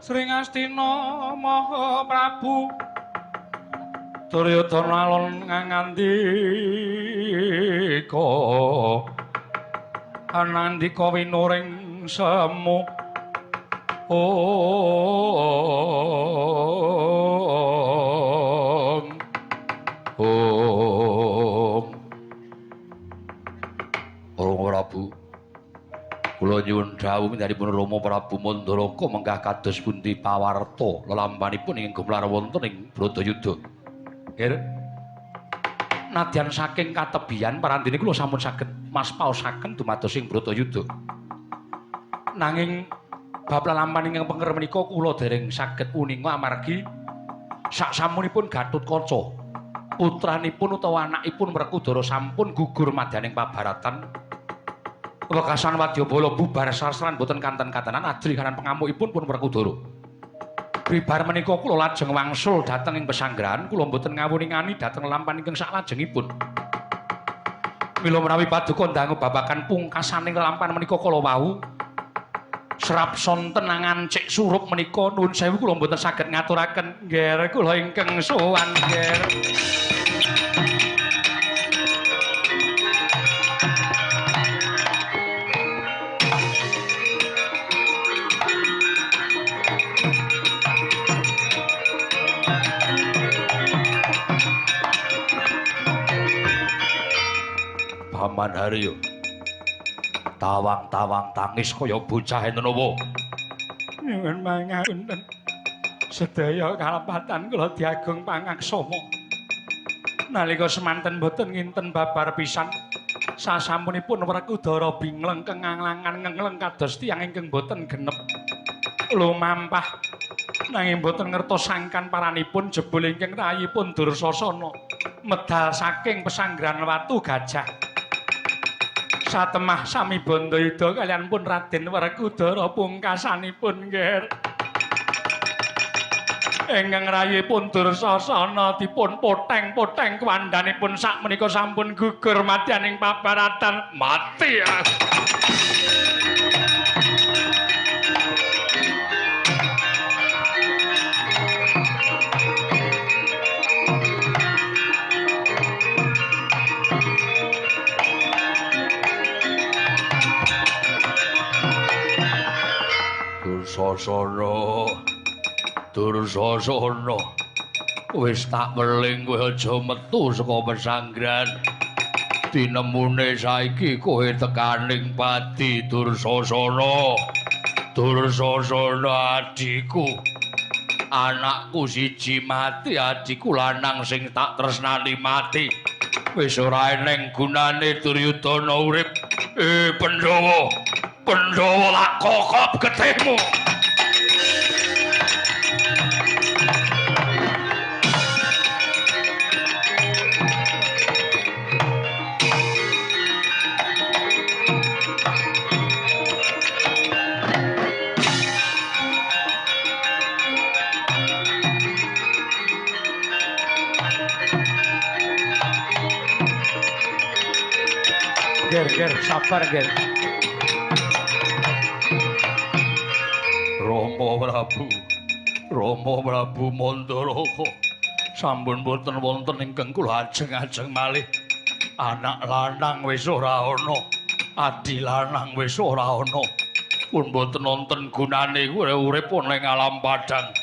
Sringastina Maha Prabu Duryudana alon ngandika anandika winuring semu Prabu kula nyuwun dawuh minangkipun Rama Prabu Mandaraka menggah kados pundi pawarta lelampanipun ing gumlar wonten ing Bratayuda. Nggih. Nadyan saking katebian parandene kula sampun saged maspaosaken dumados ing Bratayuda. Nanging bab lelampahan ingkang penger menika kula dereng saged uninga amargi saksamunipun Gatotkaca putranipun utawa anakipun Werkudara sampun gugur madyaning pabaratan. Wekasan Wadyabala bubar sasran boten kanten-kantenan ajri kanan pengamukipun pun Werkudara. Bibar menika kula lajeng wangsul dhateng ing pesanggrahan kula boten ngawuni-ngani dhateng lampahan ingkang saklajengipun. Mila menawi paduka dangu babagan pungkasaning lampahan menika kala wau serap sonten angan cek surup menika nuwun sewu kula boten saged ngaturaken nggih kula ingkang sowan nggih. Paman Haryo tawang-tawang tangis kaya bocah enenowo nyuwun mangapunten sedaya kalebatan kula diagung pangaksama nalika semanten boten nginten babar pisan sasampunipun Werkudara bingleng kengalangan ngengleng kados tiyang ingkang boten genep lumampah nanging boten ngertos sangkan paranipun jebul ingkang rayipun Dursasana medal saking pesanggrahan Watu Gajah. Satemah sami Bandayuda kaliyan pun Raden Werkudara pungkasanipun nggih. Ingkang rayipun Dursasana dipun poteng-poteng kwandhanipun sakmenika sampun gugur madyaning pabaratan mati. Dursasana wis tak weling kowe aja metu saka pesanggrahan tinemune saiki kowe tekaning pati Dursasana adikku anakku siji mati adikku lanang sing tak tresnani mati wis ora eneng gunane Duryudana urip Pandhawa lak kokop getihmu. Ger, sabar ger. Rama Prabu Mandaraka sampun boten wonten ingkang kula ajeng-ajeng malih. Anak lanang wis ora ana, adi lanang wis ora ana. Pun boten wonten gunane urip ana ing alam padang.